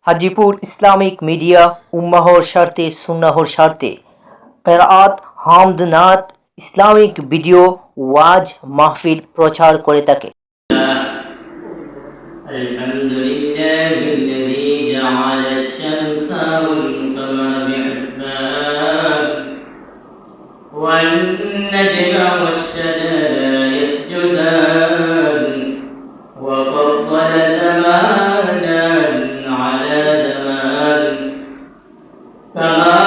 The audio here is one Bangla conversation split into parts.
হাজীপুর ইসলামিক মিডিয়া উম্মাহর স্বার্থে সুন্নাহর স্বার্থে কেরাত হামদ নাত ইসলামিক ভিডিও ওয়াজ মাহফিল প্রচার করে থাকে। الحمد لله الذي جعل الشمس والقمر بحسبان والنجم والشجر يسجدان وفضل زمانا على زمان كما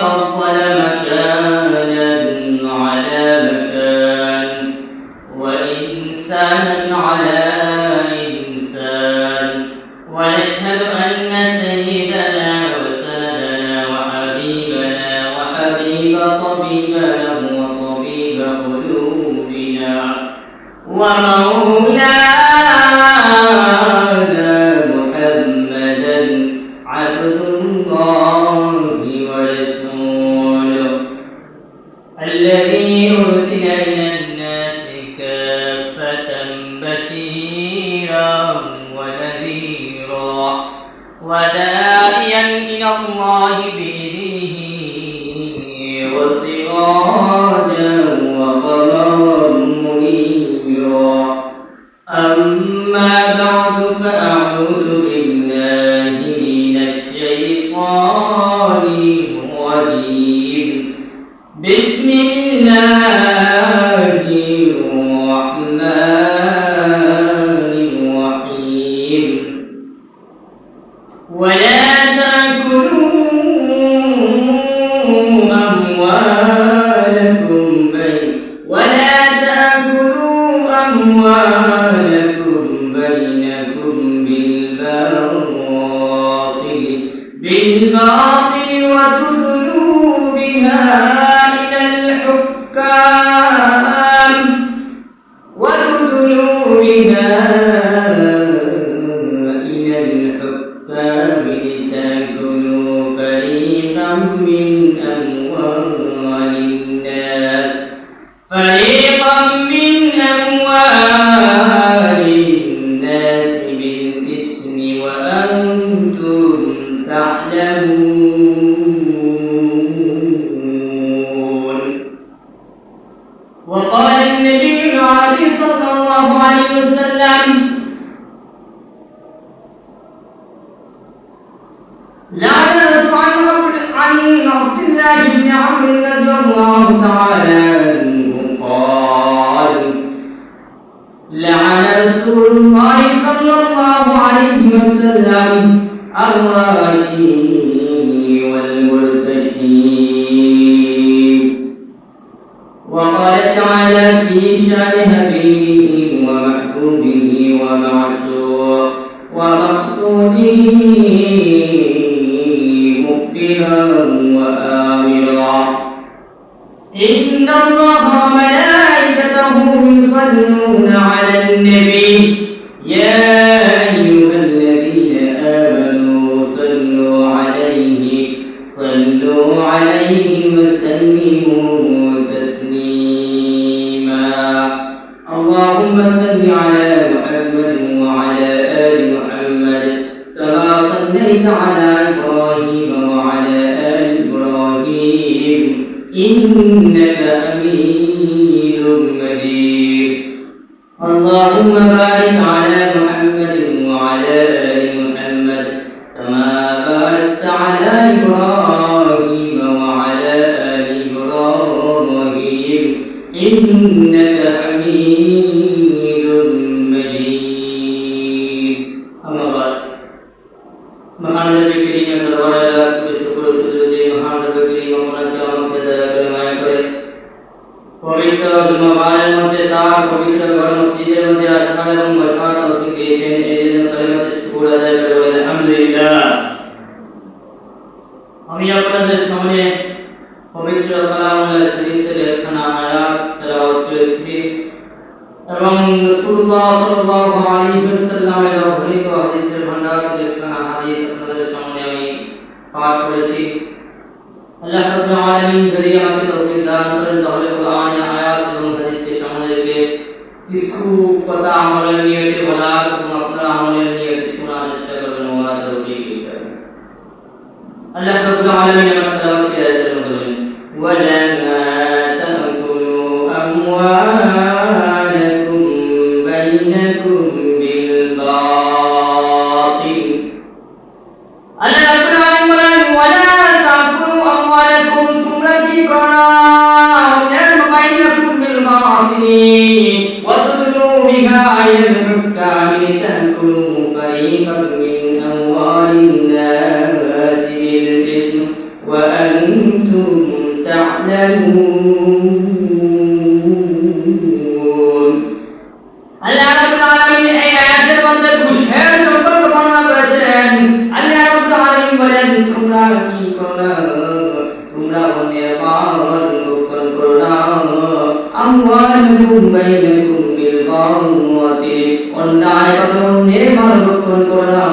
فضل مكانا على مكان وإنسانا على إنسان ونشهد أن سيدنا وسندنا وحبيبنا وحبيب طبيبنا وطبيب قلوبنا ومولانا محمدا عبد الله ورسوله الذي أرسل إلى الناس كافة بشيرا ونذيرا وداعيا إلى الله بإذنه وسراجا وقمرا منيرا أما بعد فأعوذ بالله من الشيطان الرجيم بسم الله الرحمن الرحيم ولا تأكلوا أموالكم بينكم بالباطل وتدلوا بها إلى الحكام لتأكلوا فريقا من أموال الناس بالإثم وأنتم تعلمون. وقال النبي عليه صلى الله عليه وسلم لعن رسول عن عبد الله بن عمرو رضي الله تعالى عنه قال لعن رسول الله صلى الله عليه وسلم الراشي والمرتشي. وقال تعالى في شأن حبيبه ومحبوبه ومقصوده مخبرا وآمرا إن الله وملائكته يصلون على النبي يا أيها الذين آمنوا صلوا عليه وسلموا تسليما. اللهم صل على محمد وعلى آل محمد كما صليت على إبراهيم وعلى آل إبراهيم إنك حميد مجيد. اللهم بارك على محمد وعلى آل محمد كما باركت على إبراهيم وعلى آل إبراهيم إنك حميد مجيد. أما بعد महान नबी करीम दरबार लाख शुक्र सुजदे महान नबी करीम अपना कियामत के दया करमाया करे पवित्र जुम्माबारेर मध्य तार पवित्र घर मस्जिदेर मध्य आशा एवं बसात तौफीक दिয়েছেন এজন্য কালিমাত শুকর আদায় করে বলি আলহামদুলিল্লাহ। আমি আপনাদের সামনে পবিত্র কালামুল্লাহ শরীফ থেকে একখানা আয়াত তেলাওয়াত করেছি এবং রাসূলুল্লাহ সাল্লাল্লাহু আলাইহি ওয়াসাল্লামের বর্ণিত হাদিসের ভান্ডার থেকে একখানা হাদিস আপনাদের সামনে আমি পাঠ করেছি। আল্লাহ রাব্বুল আলামিন যদি আমাকে তৌফিক দান করেন তাহলে কোরআনের আয়াত এবং হাদিসকে সামনে রেখে কিছু কথা আমলের নিয়তে বলার এবং আপনারা আমলের নিয়তে শোনার চেষ্টা করবেন। ওয়া তৌফিক। আল্লাহ রাব্বুল আলামিন আমার তেলাওয়াত করে বলেন ওয়ালা তাকুলু আমওয়ালাকুম বাইনাকুম বিল বাতিল আল্লাহ রাব্বুল আলামিন বলেন ওয়ালা তাকুলু আমওয়ালাকুম তোমরা কি করো বাইনাকুম বিল বাতিল ওয়া তুদলু বিহা ইলাল হুকাম লিতাকুলু ফারিকাম মিন আমওয়ালিন নাস বিল ইসম ওয়া আনতুম তা'লামুন আল্লাহ রাব্বুল আলামিন এই আয়াতের মধ্যে ঘুষের সম্পর্ক বর্ণনা করেছেন আল্লাহ রাব্বুল আলামিন বলেন তোমরা কি করো তোমরা অন্যের মাল ভক্ষণ করো না আমওয়ালাকুম বাইনাকুম বিল বাতিল অন্যায়ভাবে অন্যের মাল ভক্ষণ করো না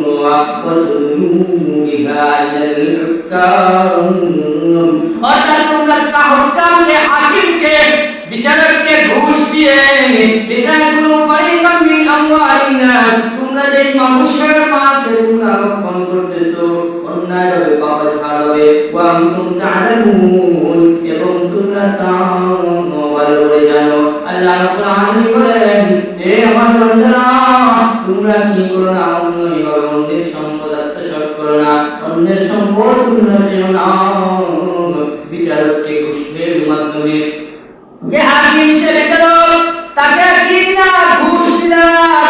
ওয়া তুদলু বিহা ইলাল হুকাম অর্থাৎ তোমরা হুকামকে হাকিমকে বিচারককে ঘুষ দিয়ে লিতাকুলু ফারিকাম মিন আমওয়ালিন নাস তোমরা যে মানুষের মালকে তোমরা ভক্ষণ করতেছো অন্যায়ভাবে পাপাচার হবে ওয়া আনতুম তা'লামুন এবং তোমরা তা ভালো করে জানো আল্লাহ রাব্বুল আলামিন বলেন হে আমার বান্দারা তোমরা কি করো না অন্যের সম্পদ আত্মসাৎ করো না অন্যের সম্পদ তোমরা যেও না বিচারককে ঘুষের মাধ্যমে যে হাকিম হিসেবে গেলো তাকে কি দিলা ঘুষ দিলা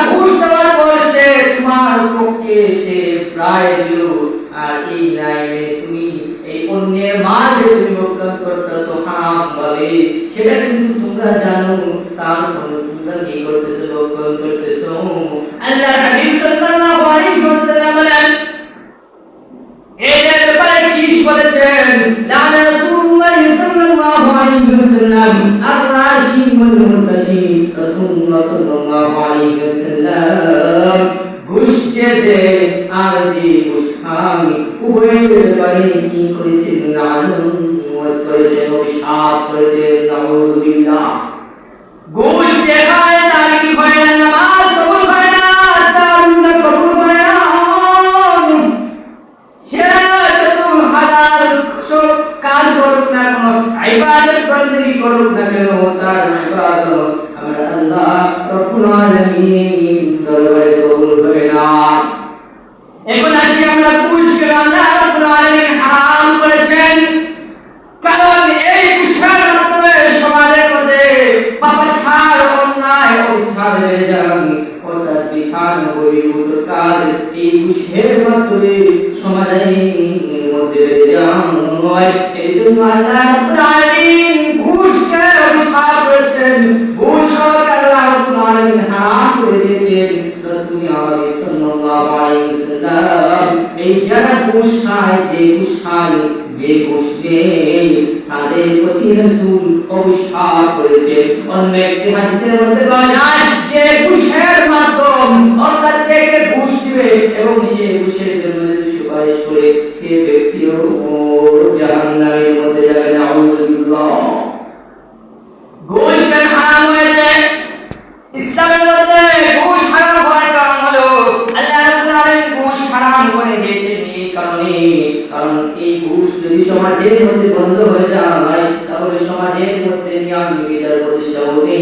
ঘুষ দেওয়ার পর সে তোমার পক্ষে সে প্রায় দিল আর এই লাইনে তুমি এই অন্যের মাল যে তুমি ভক্ষণ করতেছো হারাম ভাবে সেটা কিন্তু তোমরা জানো তারপরে তোমরা কি করতেছো ভক্ষণ করতেছো আল্লাহ হাবিব সাল্লাল্লাহু আলাইহি ওয়াসাল্লাম বলেন এর ব্যাপারে কি বলেছেন লানা রাসূলুল্লাহ সাল্লাল্লাহু আলাইহি ওয়াসাল্লাম আর-রাশি ওয়াল মুরতাশি রাসূলুল্লাহ সাল্লাল্লাহু আলাইহি ওয়াসাল্লাম ঘুষ দে আর দি ঘুষ খামি উভয়ের ব্যাপারে কি করেছেন লানত করেছেন অভিশাপ করেছেন নাউযুবিল্লাহ ঘুষ দেখায় তার কি হয় না নামাজ কবুল হয় না তার রোজা কবুল হয় না কাজ করুক না কোন ইবাদত বন্দেগী করুক না কেন তার ইবাদত আমরা আল্লাহ রব্বুল আলামিন দরবারে কবুল হবে না এখন আসি আমরা ঘুষকে আল্লাহ রব্বুল আলামিন হারাম করেছেন কারণ এই ঘুষের মাধ্যমে সমাজের মধ্যে পাপাচার অন্যায় অবিচার হয়ে যায় অর্থাৎ বিছান বহির্ভূত কাজ এই ঘুষের মাধ্যমে সমাজের মধ্যে যায় এই জন্য আল্লাহ রাব্বুল আলামিন ঘুষকে অভিশাপ করেছেন ঘুষ আল্লাহ রাব্বুল আলামিন হারাম করে দিয়েছেন রাসূল সাল্লাল্লাহু আলাইহি ওয়াসাল্লাম এই যারা ঘুষ খায় যে ঘুষ নেয় তাদের প্রতি রাসূল অভিশাপ করেছেন অন্য একটি হাদিসের মধ্যে পাওয়া যায় যে ঘুষের মাধ্যম অর্থাৎ যে ঘুষ দিবে এবং সে ঘুষের জন্য সুপারিশ করে সে ব্যক্তিও জাহান্নামের মধ্যে যাবে নাউযুবিল্লাহ ঘুষ কেন হারাম হয়েছে ইসলামের মধ্যে ঘুষ হারাম হওয়ার কারণ হলো আল্লাহ রাব্বুল আলামিন ঘুষ হারাম করে দিয়েছেন এই কারণে কারণ এই ঘুষ যদি সমাজের মধ্যে বন্ধ হয়ে যায় তাহলে সমাজের মধ্যে নিয়ম বিচার প্রতিষ্ঠা হবে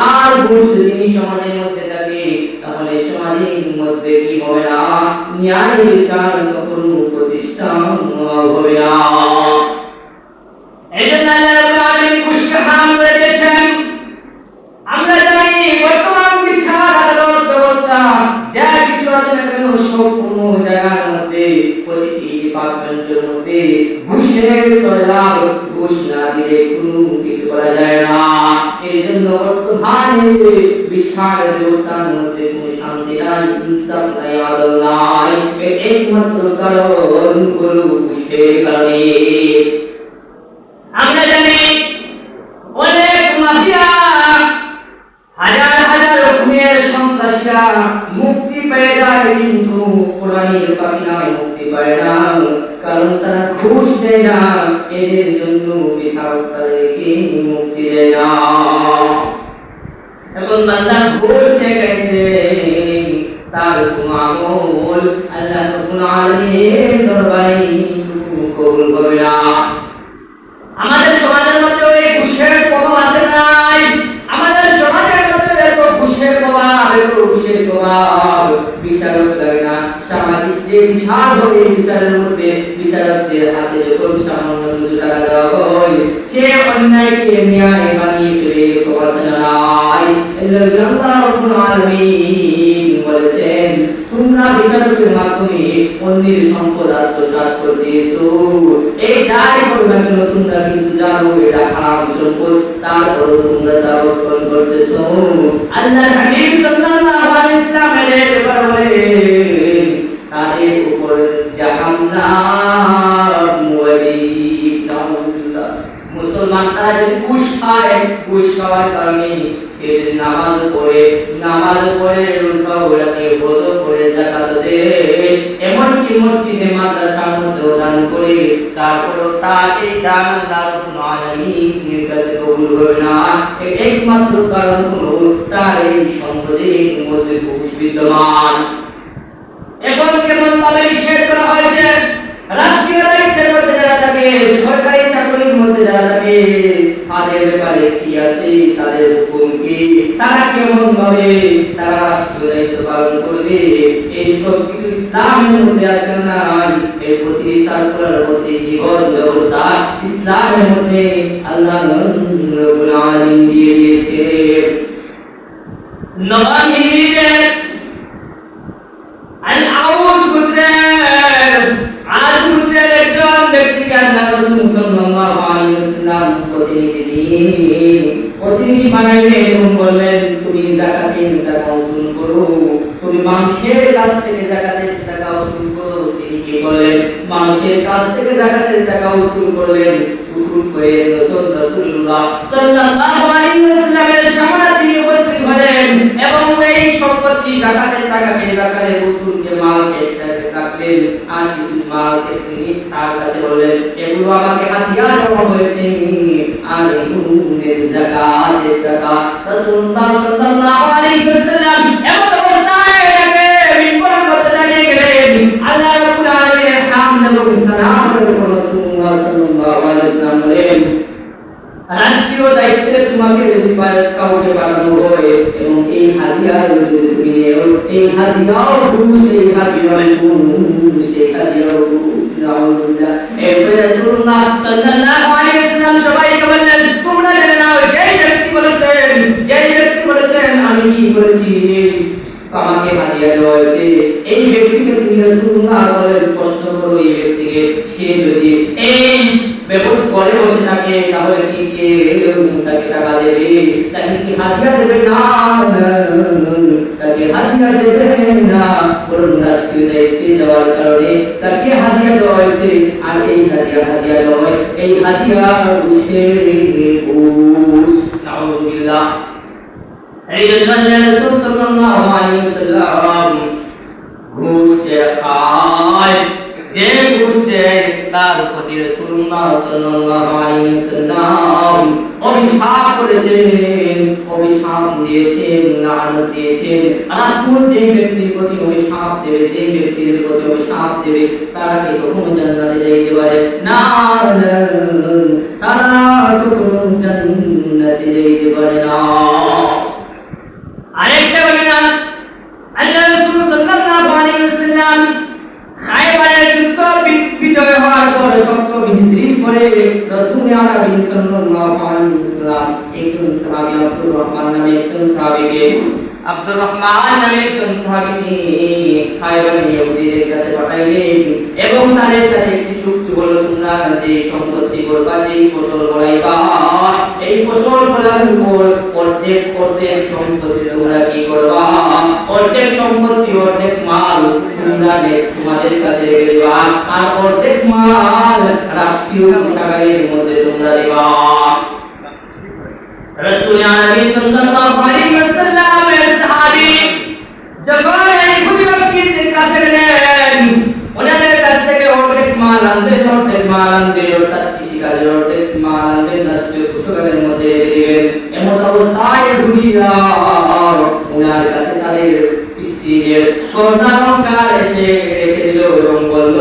আর ঘুষ যদি সমাজের মধ্যে থাকে তাহলে সমাজের মধ্যে কি হবে না ন্যায় বিচার কখনো প্রতিষ্ঠা হবে না এজন্য আল্লাহ রাব্বুল আলামিন ঘুষকে হারাম করে দিয়েছেন আমরা জানি বর্তমান বিচার আদালত ব্যবস্থা যা কিছু আছে না কেন সম্পূর্ণ জায়গার মধ্যে প্রতিটি ডিপার্টমেন্টের মধ্যে ঘুষের চলাচল ঘুষ না দিলে কোনো কিছু করা যায় না এই জন্য বর্তমানে বিচার ব্যবস্থার মধ্যে কোনো শান্তি নাই ইনসাফ নাই আদল নাই এর একমাত্র কারণ হলো ঘুষের কারণে আমরা জানি অনেক মাফিয়া হাজার হাজার রকমের সন্ত্রাসীরা মুক্তি পেয়ে যায় কিন্তু কোরআনের পাপিরা মুক্তি পায় না কারণ তারা ঘুষ দেয় না এদের জন্য বিচারক তাদেরকে মুক্তি দেয় না এখন বান্দা ঘুষ চেয়ে গেছে তার কোনো আমল আল্লাহ রাব্বুল আলামিনের দরবারে কবুল করবে না। আমাদের সমাজের মধ্যে এই ঘুষের প্রভাব আছে নাই? আমাদের সমাজের মধ্যে এত ঘুষের প্রভাব, এত ঘুষের প্রভাব, বিচারক লাগে না। সামাজিক যে বিচার হয় এই বিচারের মধ্যে বিচারকদের হাতে যখন সামান্য কিছু টাকা দেওয়া হয়, সে অন্যায়কে ন্যায় বানিয়ে ফেলে প্রবাসে নাই। আল্লাহ রাব্বুল আলামিন বলেছেন, তোমরা বিচারকের মাধ্যমে অন্যের সম্পদ আত্মসাৎ করতেছো। এই যাই করবে কেন তোমরা কিন্তু জানো এটা হারাম সম্পদ, তারপর তোমরা তা বর্জন করতেছো। আল্লাহর হাবিব সাল্লাল্লাহু আলাইহি ওয়াসাল্লামের ব্যাপারে বলেন, তাদের উপর জাহান্নাম ওয়াজিব। নাউজুবিল্লাহ। মুসলমান তারা যদি ঘুষ খায়, ঘুষ খাওয়ার কারণে নামাজ পড়ে রোজা রাখে, ওযু করে, যাকাত দেয়, এমনকি মসজিদে মাদ্রাসার মধ্যে দান করে, তারপরও তার এই দান আল্লাহ রাব্বুল আলামিনের কাছে কবুল হবে না। এর একমাত্র কারণ হলো তার এই সম্পদের মধ্যে ঘুষ বিদ্যমান। এখন কেমন ভাবে নিষেধ করা হয়েছে? রাষ্ট্রীয় দায়িত্বের মধ্যে যারা থাকে, সরকারি চাকরির মধ্যে যারা থাকে, তাদের ব্যাপারে কি আছে, তাদের হুকুম কি, তারা কেমন ভাবে তারা রাষ্ট্রীয় দায়িত্ব পালন করবে, এই সব কিছু ইসলামের মধ্যে আছে না? এই প্রতি বিচার করার প্রতি জীবন ব্যবস্থা ইসলামের মধ্যে আল্লাহ রাব্বুল আলামিন দিয়ে দিয়েছে। নবীদের আল-আউস গোত্রের একজন ব্যক্তিকে আল্লাহ রাসূল সাল্লাল্লাহু আলাইহি ওয়াসাল্লাম প্রতিনিধি বানাইলেন এবং বললেন, তুমি যাকাতের টাকা ওসুল করো, তুমি মানুষের কাছ থেকে যাকাতের টাকা ওসুল করো। তিনি কি বলেন? মানুষের কাছ থেকে যাকাতের টাকা ওসুল করলেন। ওসুল করে রাসূলুল্লাহ সাল্লাল্লাহু আলাইহি ওয়াসাল্লামের সামনে তিনি উপস্থিত হলেন এবং এই সম্পত্তি যাকাতের টাকাকে, যাকাতের ওসুলকে, মালকে একসাথে রাখলেন। আর কিছু মালকে তিনি তার কাছে বললেন, এগুলো আমাকে হাদিয়া দেওয়া হয়েছে, আর এগুলোর যাকাতের টাকা। রাসূলুল্লাহ সাল্লাল্লাহু আলাইহি ওয়াসাল্লাম এমন অবস্থায় এটাকে বিপরীত করতে লাগিয়ে গেলেন। আল্লাহ রাব্বুল আলামিনের হামদ এবং সালাতের উপর রাসূলুল্লাহ সাল্লাল্লাহু আলাইহি ওয়াসাল্লাম বলেন, রাষ্ট্রীয় দায়িত্বে তোমাকে যদি কাউকে পাঠানো হয় এবং এই হাদিয়া যদি তুমি নেও, এই হাদিয়াও ঘুষ, এই হাদিয়াও ঘুষ, এই হাদিয়াও ঘুষ। নাউজুবিল্লাহ। এরপরে রাসূলুল্লাহ সাল্লাল্লাহু আলাইহি ওয়াসাল্লাম সবাইকে বললেন, তোমরা জেনে নাও, যেই ব্যক্তি বলেছেন আমি কি করেছি, আমাকে হাদিয়া দেওয়া হয়েছে, এই ব্যক্তিকে তুমি রাসূলুল্লাহ বলেন, প্রশ্ন করো এই ব্যক্তিকে, সে যদি এই ব্যবস্থা করে বসে থাকে তাহলে কি তাকে টাকা দেবে, তাকে কি হাদিয়া দেবে? না, তাকে হাদিয়া দেবে না। বরং রাষ্ট্রীয় দায়িত্বে যাওয়ার কারণে তাকে হাদিয়া দেওয়া হয়েছে। আর এই হাদিয়া নয়, এই হাদিয়া ঘুষ। নাউজুবিল্লাহ। এই জন্য রাসূল সাল্লাল্লাহু আলাইহি ওয়াসাল্লাম ঘুষ খায়, যে ঘুষ দেয় তার প্রতি রাসূলুল্লাহ সাল্লাল্লাহু আলাইহি ওয়াসাল্লাম অভিশাপ করেছেন, অভিশাপ দিয়েছেন, লানত দিয়েছেন। রাসূল যে ব্যক্তির প্রতি অভিশাপ দেবে, যে ব্যক্তির প্রতি অভিশাপ দেবে, তারা কি কখনো জান্নাতে যাইতে পারে না? তারা কখনো জান্নাতে যাইতে পারে না। আরেকটা ঘটনা, আল্লাহ রাসূল সাল্লাল্লাহু আলাইহি ওয়াসাল্লাম খায়বারের যুদ্ধ বিজয় হওয়ার পর শক্ত হিজরির পরে রাসূল আরবি সাল্লাল্লাহু আলাইহি ওয়াসাল্লাম একজন সাহাবী আব্দুর রহমান নামে একজন সাহাবীকে খায়বারে ইহুদিদের কাছে পাঠাইলেন এবং তাদের সাথে একটি চুক্তি হলো, তোমরা যে সম্পত্তি করবা, যে ফসল ফলাইবা, এই ফসল ফলানোর পর অর্ধেক সম্পত্তি তোমরা কি করবা, অর্ধেক সম্পত্তি, অর্ধেক মাল তোমরা তোমাদের কাছে রেখে দেবা, আর অর্ধেক মাল রাষ্ট্রীয় কোষাগারের মধ্যে তোমরা দেবা। রাসূল আরবি সাল্লাল্লাহু আলাইহি ওয়াসাল্লামের সাহাবী যখন এই ব্যক্তির কাছে গেলেন, ওনাদের কাছ থেকে অর্ধেক মাল আনবেন, অর্থাৎ কৃষিকাজের অর্ধেক মাল আনবেন, রাষ্ট্রীয় কোষাগারের মধ্যে রেখে দেবেন। এমন অবস্থায় ইহুদিরা ওনার কাছে তাদের স্ত্রীদের স্বর্ণালংকার এসে রেখে দিল। এবং বলল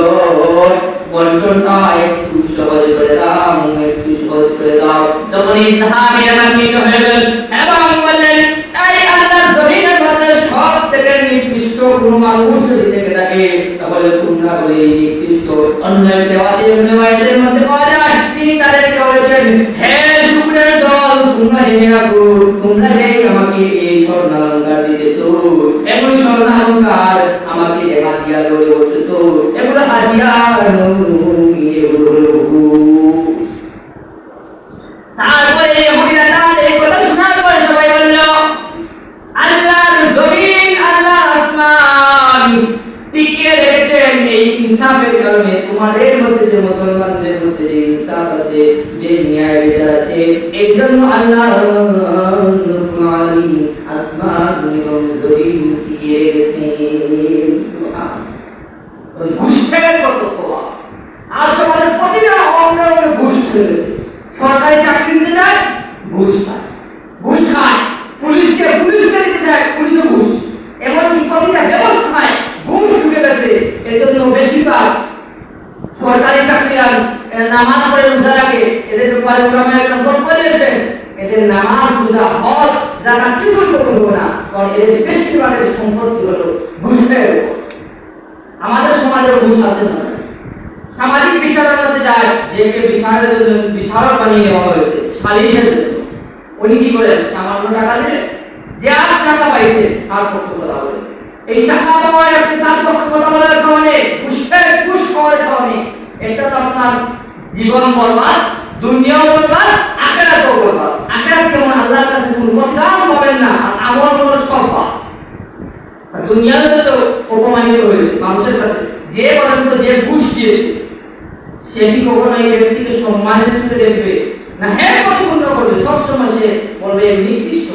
বন্টনটা একটু সহজ করে দাও, একটু সহজ করে দাও। তখন এই সাহাবী রাগান্বিত হয়ে গেলেন এবং বললেন, এই আল্লাহর জমিনের মধ্যে সব থেকে নিকৃষ্ট কোনো মানুষ যদি থেকে থাকে তাহলে তোমরা বলে এই নিকৃষ্ট অন্য দেওয়াদের মধ্যে পাওয়া যায়। তিনি তাদেরকে বলেছেন, হে শুকরের দল, তোমরা জেনে রাখো, তোমরা যে আমাকে এই স্বর্ণালঙ্কার দিতেছো, এমন স্বর্ণালঙ্কার আমাকে হাদিয়া করে বলতেছো, এগুলো হাদিয়া তারপরে ইহুদিরা এই কথা শোনার পরে সবাই বলল, আল্লাহর জমিন, আল্লাহ আসমান টিকিয়ে রেখেছেন এই ইনসাফের কারণে। তোমাদের মধ্যে যে মুসলমানদের মধ্যে যে ইনসাফ আছে, যে ন্যায় বিচার আছে, এই জন্য আল্লাহ রাব্বুল আলামিন আসমান এবং জমিন টিকিয়ে রেখেছেন। সুবহানাল্লাহ। ঘুষের কত প্রভাব! আর সমাজের প্রতিটা অঙ্গনে ঘুষ চলেছে। সরকারি চাকরি নিতে যায়, ঘুষ খায়, ঘুষ খায়। পুলিশকে দিতে যায়, পুলিশও ঘুষ। এমনকি প্রতিটা ব্যবস্থায় ঘুষ ঢুকে গেছে। এর জন্য বেশিরভাগ সরকারি চাকরিয়ান নামাজ পড়ে রোজা রাখে, এদের উপরে গ্রামে একদম জোর করে দিয়েছেন, এদের নামাজ রোজা হজ যারা কিছুই করবে না, কারণ এদের বেশিরভাগের সম্পত্তি হলো ঘুষের উপর। আমাদের সমাজে ঘুষ আছে না? সামাজিক বিচারের মধ্যে যায়, যে বিচারের জন্য বিচারক বানিয়ে নেওয়া হয়েছে সালিশের জন্য, উনি কি করেন? সামান্য টাকা দিলে যে আর টাকা পাইছে তার পক্ষে কথা বলে, এই টাকা পাওয়ার একটি তার পক্ষে কথা বলার কারণে ঘুষ খাওয়ার কারণে এটা তো আপনার জীবন বরবাদ, দুনিয়াও বরবাদ, আখিরাতও বরবাদ। আখিরাত যেমন আল্লাহর কাছে কোনো প্রতিদান পাবেন না, আমল করে সব পাবেন। দুনিয়াতে তো অপমানিত হয়েছে মানুষের কাছে, যে পর্যন্ত যে ঘুষ দিয়েছে সে কি কখনো এই ব্যক্তিকে সম্মানের চোখে দেখবে না? হ্যাঁ, প্রতিপূর্ণ করবে, সবসময় সে বলবে নির্দিষ্ট।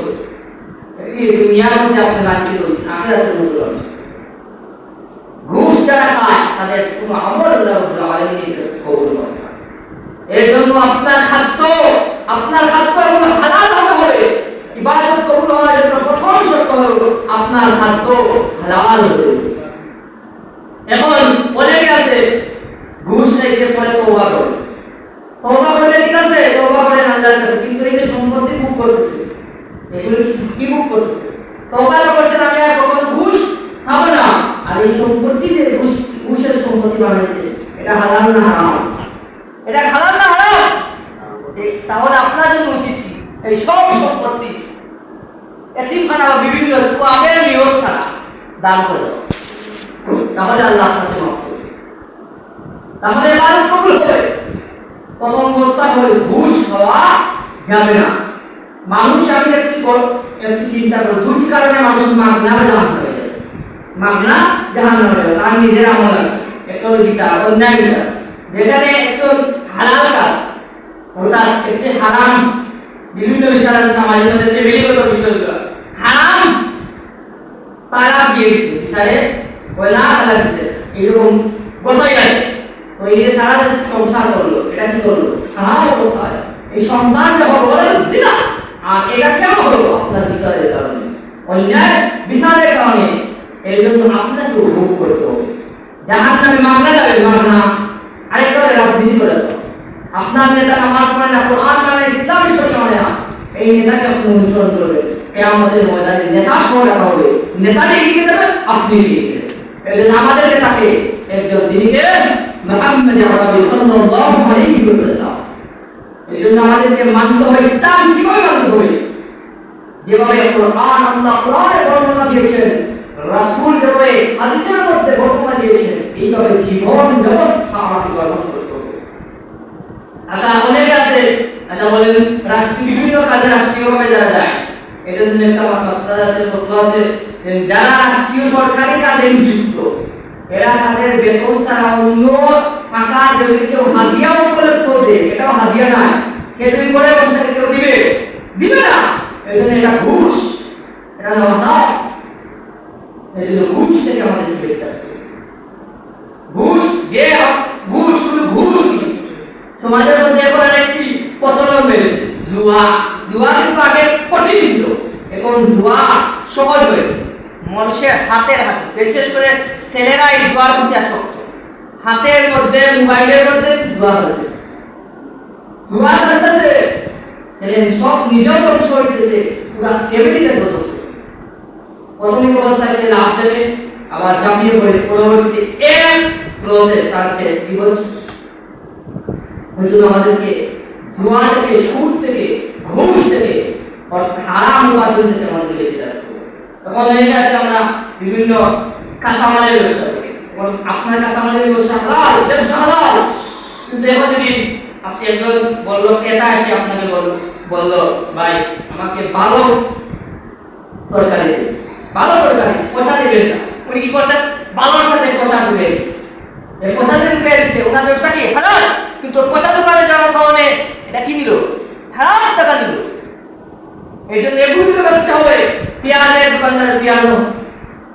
এই দুনিয়ার মধ্যে আপনি লাঞ্ছিত হচ্ছেন, আখিরাতের মধ্যে লড়ছেন। ঘুষ যারা খায় তাদের কোনো আমল আল্লাহ রাব্বুল আলামিন কবুল করে না। এর জন্য আপনার খাদ্য হলো হালাল হতে হবে। ইবাদত কবুল হওয়ার জন্য প্রথম শর্ত হলো আপনার খাদ্য হালাল হতে হবে। এখন অনেকে আছে ঘুষ নিয়েছে পরে তওবা করে ঠিক আছে, তওবা করেন আল্লাহর কাছে, কিন্তু এই যে সম্পত্তি ভোগ করতেছে, এগুলো কি ভোগ করতেছে? তওবা করছেন, আমি আর কখনো ঘুষ খাবো না, আর এই সম্পত্তি যে ঘুষের সম্পত্তি বানাইছে এটা হালাল না হারাম? এটা হালাল না হারাম? তাহলে আপনার জন্য উচিত কি? এই সব সম্পত্তি এতিমখানা বা বিভিন্ন সোয়াবের নিয়ত ছাড়া দান করে দাও, তাহলে আল্লাহ আপনাকে মাফ করবে, তাহলে ইবাদত কবুল হবে। প্রথম অবস্থা হলো ঘুষ খাওয়া যাবে না। মানুষ আমি দেখছি একটু চিন্তা করো, দুটি কারণে মানুষ মাগনা জাহান্নামে হয়ে যাবে, মাগনা জাহান্নামে হয়ে যাবে। তার নিজের আমল আছে, একটা হলো বিচার, অন্যায় বিচার, যেখানে একটু হালাল কাজ অর্থাৎ একটি হারাম, বিভিন্ন বিচার আছে সমাজের মধ্যে, ফ্যামিলিগত বিষয়গুলো হারাম তারা দিয়েছে বিচারে, ওই না তারা দিচ্ছে এইরকম বসাই আছে। তো এই যে তারা যে সংসার করলো, এটা কি করলো? হারাম অবস্থায় এই সন্তান যখন বলে জিনা, আর এটা কেন হলো? আপনার বিচারের কারণে, অন্যায় বিচারের কারণে। এই জন্য আপনাকে ভোগ করতে হবে। জাহান্নামে মাগনা যাবে, মাগনা। আরেকটা রাজনীতি করে দাও, আপনার নেতা নামাজ পড়ে না, কোরআন মানে, ইসলাম শরীয়ত মানে না, এই নেতাকে আপনি অনুসরণ করবেন। কিয়ামতের ময়দানে নেতা সহ রাখা হবে, নেতা যে এগিয়ে দেবে আপনি এগিয়ে দেবেন। এই জন্য আমাদের নেতাকে একজন যিনিকে মুহাম্মদ আরবি সাল্লাল্লাহু আলাইহি ওয়াসাল্লাম, এই জন্য আমাদেরকে মানতে হবে। ইসলাম কিভাবে মানতে হবে? যেভাবে কোরআন, আল্লাহ কোরআনে বর্ণনা দিয়েছেন, রাসূল যেভাবে হাদিসের মধ্যে বর্ণনা দিয়েছেন, এইভাবে জীবন ব্যবস্থা আমাকে গ্রহণ করতে হবে। অনেকে আছে বলেন রাষ্ট্রীয় বিভিন্ন কাজে রাষ্ট্রীয়ভাবে যারা যায়, এটার জন্য একটা মাসলা আছে, তথ্য আছে, যারা রাষ্ট্রীয় সরকারি কাজে নিযুক্ত, এরা তাদের বেতন ছাড়া অন্য ফাঁকা যদি কেউ হাদিয়াও উপলব্ধ দেয়, এটাও হাদিয়া না, সে যদি করে বসে কেউ দিবে না। এই জন্য এটা ঘুষ, এটা নয়। এই জন্য ঘুষ থেকে আমাদের বেঁচে থাকতে হবে। ঘুষ শুধু ঘুষ সমাজের মধ্যে এখন আরেকটি প্রচলন হয়েছে, জুয়া কিন্তু আগে কঠিন ছিল, এখন জুয়া সহজ হয়েছে। মানুষের হাতে, বিশেষ করে ছেলেরা এই জুয়ার প্রতি আসক্ত। হাতের মধ্যে মোবাইলের মধ্যে জুয়া হচ্ছে, জুয়া খেলতেছে, সব নিজের ধ্বংস হইতেছে, পুরা ফ্যামিলিতে ধ্বংস। প্রাথমিক অবস্থায় সে লাভ দেবে, আবার চাপিয়ে পড়ে পরবর্তী এক প্রসেস তার শেষ কি বলছে। ওই জন্য আমাদেরকে জুয়া থেকে, সুদ থেকে, ঘুষ থেকে, হারাম উপার্জন থেকে আমাদের বেশি রাখতে হবে। তখন হয়ে গেছে আমরা বিভিন্ন কাঁচামালের ব্যবসা করি, আপনার কাঁচামালের ব্যবসা হালাল, ব্যবসা হালাল, কিন্তু এখন যদি আপনি একজন বললো ক্রেতা এসে আপনাকে বললো ভাই আমাকে ভালো তরকারি দিন, ভালো তরকারি, পচা দিবেন না। উনি কি করছেন? ভালোর সাথে পচা ঢুকে গেছে, পচা ঢুকে গেছে, ওনার ব্যবসা কি হালাল, কিন্তু পচা দোকানে যাওয়ার কারণে এটা কি নিল? হারাম টাকা নিল। এই জন্য এগুলো ব্যবস্থা হবে। পেঁয়াজের দোকানদার পেঁয়াজ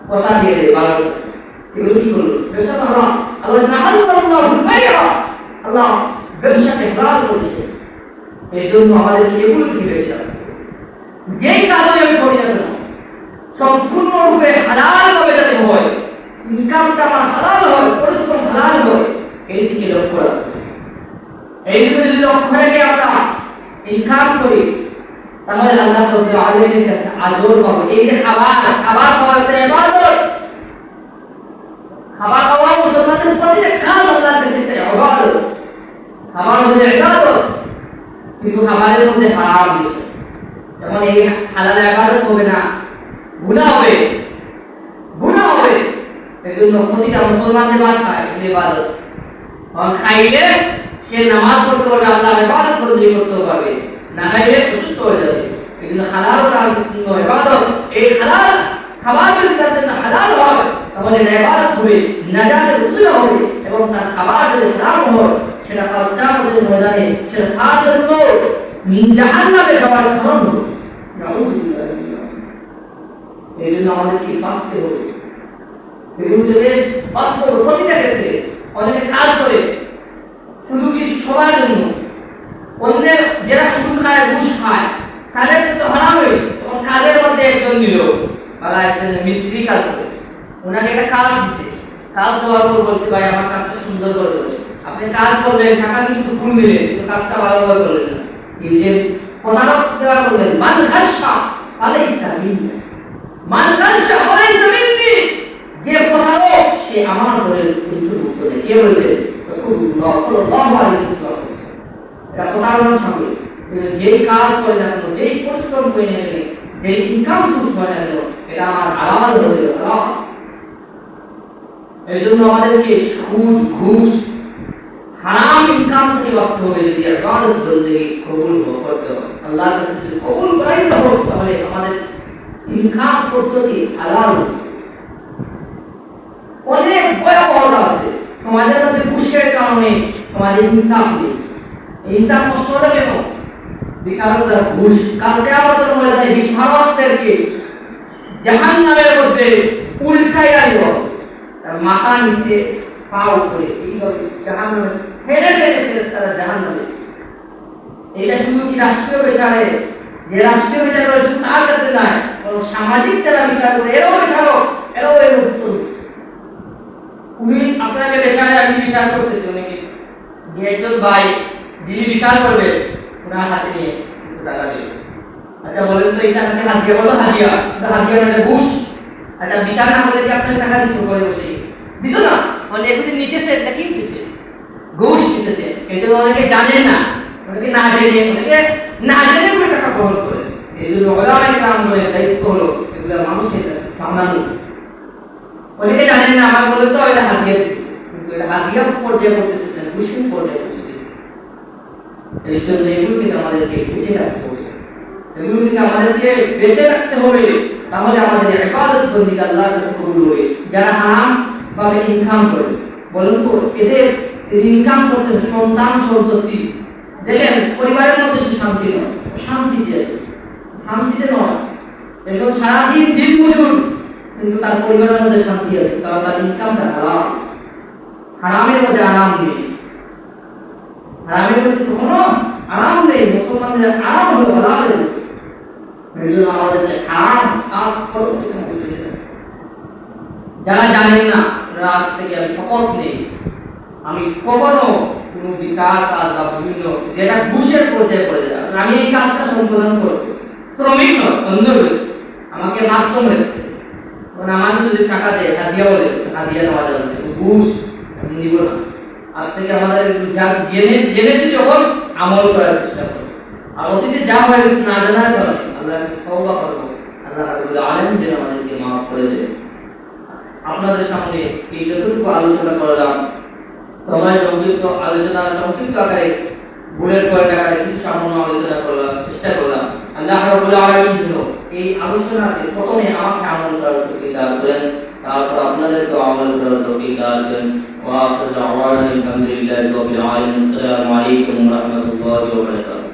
পচা দিয়ে দেয় ভালো, এগুলো কি করলো? ব্যবসা তো হারাম। আল্লাহ ব্যবসাকে হালাল করেছে। এই জন্য আমাদেরকে এগুলো থেকে বেঁচে থাকতে হবে। যেই কাজে আমি করি না কেন সম্পূর্ণরূপে হালাল ভাবে যাতে হয়, ইনকামটা আমার হালাল হয়, পরিশ্রম হালাল হয়, এই দিকে লক্ষ্য রাখতে হবে। এই দিকে যদি লক্ষ্য রেখে আমরা ইনকাম করি তাহলে আল্লাহ আল্লাহর কাছে আজর পাবো। এই যে খাবার খাওয়া একটা ইবাদত, খাবার খাওয়া মুসলমানদের প্রতিটা কাজ আল্লাহর কাছে একটা ইবাদত। খাবার হচ্ছে ইবাদত, কিন্তু খাবারের মধ্যে হারাম বিষয়, যেমন এই হালাল ইবাদত হবে না, গুনাহ হবে, গুনাহ হবে। এই জন্য প্রতিটা মুসলমান যে ভাত খায় এটা ইবাদত, আর খাইলে সে নামাজ পড়তে পারবে, আল্লাহর ইবাদত করতে পারবে, না খাইলে অসুস্থ হয়ে যাবে। এই জন্য হালাল তার ইবাদত। এই হালাল খাবার যদি তার জন্য হালাল হয় তাহলে এটা ইবাদত হবে, নাজাতের উসিল হবে, এবং তার খাবার যদি হারাম হয় সেটা কিয়ামতের ময়দানে সেটা তার জন্য জাহান্নামে যাওয়ার কারণ হবে। নাউযুবিল্লাহ। এই জন্য আমাদেরকে বাঁচতে হবে। এগুলো থেকে বাঁচতে হবে। প্রতিটা ক্ষেত্রে অনেকে কাজ করে শুধু কি সবার জন্য, অন্যের যারা শুধু খায় ঘুষ খায় তাদের তো হারাম হয়ে। তখন কাজের মধ্যে একজন নিল বালা একজন মিস্ত্রি কাজ করে, ওনাকে একটা কাজ দিচ্ছে, কাজ দেওয়ার পর বলছে ভাই আমার কাজটা সুন্দর করে দেবে, আপনি কাজ করবেন, টাকা কিন্তু ফুল দিলেন, কিন্তু কাজটা ভালোভাবে করলেন না। এই যে প্রতারক দেওয়া করলেন, মান খাসা আলাইসা বিল্লাহ, মান খাসা আলাইসা বিল্লাহ, যে প্রতারক সে আমার ধরে কিন্তু মুক্ত নেই। কে বলেছে? রাসূলুল্লাহ সাল্লাল্লাহু আলাইহি ওয়াসাল্লাম। এটা প্রতারণার সামিল। যেই কাজ করে না কেন, যেই পরিশ্রম করে না কেন, যেই ইনকাম সোর্স হয় না কেন, এটা আমার আলাদা হয়ে যাবে, আলাদা। এই জন্য আমাদেরকে সুদ ঘুষ হারাম ইনকাম থেকে বাঁচতে হবে। যদি ইবাদত বন্দেগী কবুল করতে হবে, আল্লাহর কাছে যদি কবুল করাইতে হবে, তাহলে আমাদের ইনকাম পদ্ধতি হালাল। অনেক ভয়াবহতা আছে সমাজের মধ্যে, ঘুষের কারণে সমাজে ইনসাফ নেই। এই ইনসাফ নষ্ট হলো কেন? বিচারকরা ঘুষ। কাল কিয়ামতের ময়দানে বিচারকদেরকে জাহান্নামের মধ্যে উল্টাইয়া দিব, তার মাথা নিচে পা উপরে, এইভাবে জাহান্নামে ফেলে ফেলে তারা জাহান্নামে। এটা শুধু কি রাষ্ট্রীয় বিচারে, যে রাষ্ট্রীয় বিচার করে শুধু তার ক্ষেত্রে নয়, বরং সামাজিক যারা বিচার করে এরাও বিচারক, এরাও এর উত্তর। উনি আপনাকে বিচারে, আমি বিচার করতেছি, অনেকে যে একজন ভাই যিনি বিচার করবে ওনার হাতে নিয়ে কিছু টাকা দেবে। আচ্ছা বলেন তো এটা হাতে হাত দিয়ে বলো হাতিয়া, হাতিয়া মানে ঘুষ। আচ্ছা বিচার না হলে কি আপনাকে টাকা দিতে করে বসে দিত না? মানে এগুলি নিতেছে, এটা কি নিতেছে? ঘুষ নিতেছে। এটা অনেকে জানেন না, অনেকে না জেনে, অনেকে না জেনে করে টাকা গ্রহণ করে। এই জন্য ওলামায়ে কেরাম বলে দায়িত্ব হলো এগুলো মানুষের কাছে সামলানো। অনেকে জানেন না, আমার বলে তো এটা হাতিয়া দিচ্ছে, কিন্তু এটা হাতিয়া পর্যায়ে করতেছে না, ঘুষের পর্যায়ে করতেছে। এই জন্য এগুলো থেকে আমাদেরকে বেঁচে থাকতে হবে, এগুলো থেকে আমাদেরকে বেঁচে রাখতে হবে। তাহলে আমাদের ইবাদত বন্দেগী আল্লাহর কাছে কবুল হবে। যারা হারাম ভাবে ইনকাম করে, বলুন তো এদের ইনকাম করতে সন্তান সন্ততি দেখেন, পরিবারের মধ্যে সে শান্তি নয়, শান্তিতে আছে, শান্তিতে নয়। এরকম সারাদিন দিন মজুর, কিন্তু তার পরিবারের মধ্যে শান্তি আছে, কারণ তার ইনকামটা হারাম। হারামের মধ্যে আরাম নেই, হারামের মধ্যে কোনো আরাম নেই। মুসলমানদের আরাম হলো হালালের। এই জন্য আমাদের হারাম কাজ করতে হবে। যারা জানেন না, আজ থেকে আমি শপথ নেই আমি কখনো কোনো বিচার কাজ বা বিভিন্ন যেটা ঘুষের পর্যায়ে পড়ে যায়, আমি এই কাজটা সম্পাদন করব, শ্রমিক নয়, অন্য ব্যক্তি আমাকে মাধ্যম রেখেছে, কারণ আমাকে যদি টাকা দেয় হাদিয়া বলে টাকা দিয়ে দেওয়া যাবে না, কিন্তু ঘুষ আমি নিব না। আজ থেকে আমাদের জেনেছি যখন আমল করার চেষ্টা করব, আর অতীতে যা হয়ে গেছে না জানার কারণে আল্লাহকে তওবা করব, আল্লাহ রাব্বুল আলামিন যেন আমাদেরকে মাফ করে দেয়। আপনাদের সামনে এই যতটুকু আলোচনা করলাম, সময় সংক্ষিপ্ত আলোচনা, সংক্ষিপ্ত আকারে ভুলের পয়েন্ট আকারে কিছু সামান্য আলোচনা করলাম, চেষ্টা করলাম। আল্লাহ রাব্বুল আলামিন যেন এই আলোচনাতে প্রথমে আমাকে আমল করার তৌফিক দান করেন, তারপর আপনাদেরকে আমল করার তৌফিক দান করেন। ওয়া আখিরু দাওয়ানা আলহামদুলিল্লাহি রাব্বিল আলামিন। আসসালামু আলাইকুম ওয়া রাহমাতুল্লাহি ওয়া বারাকাতুহু।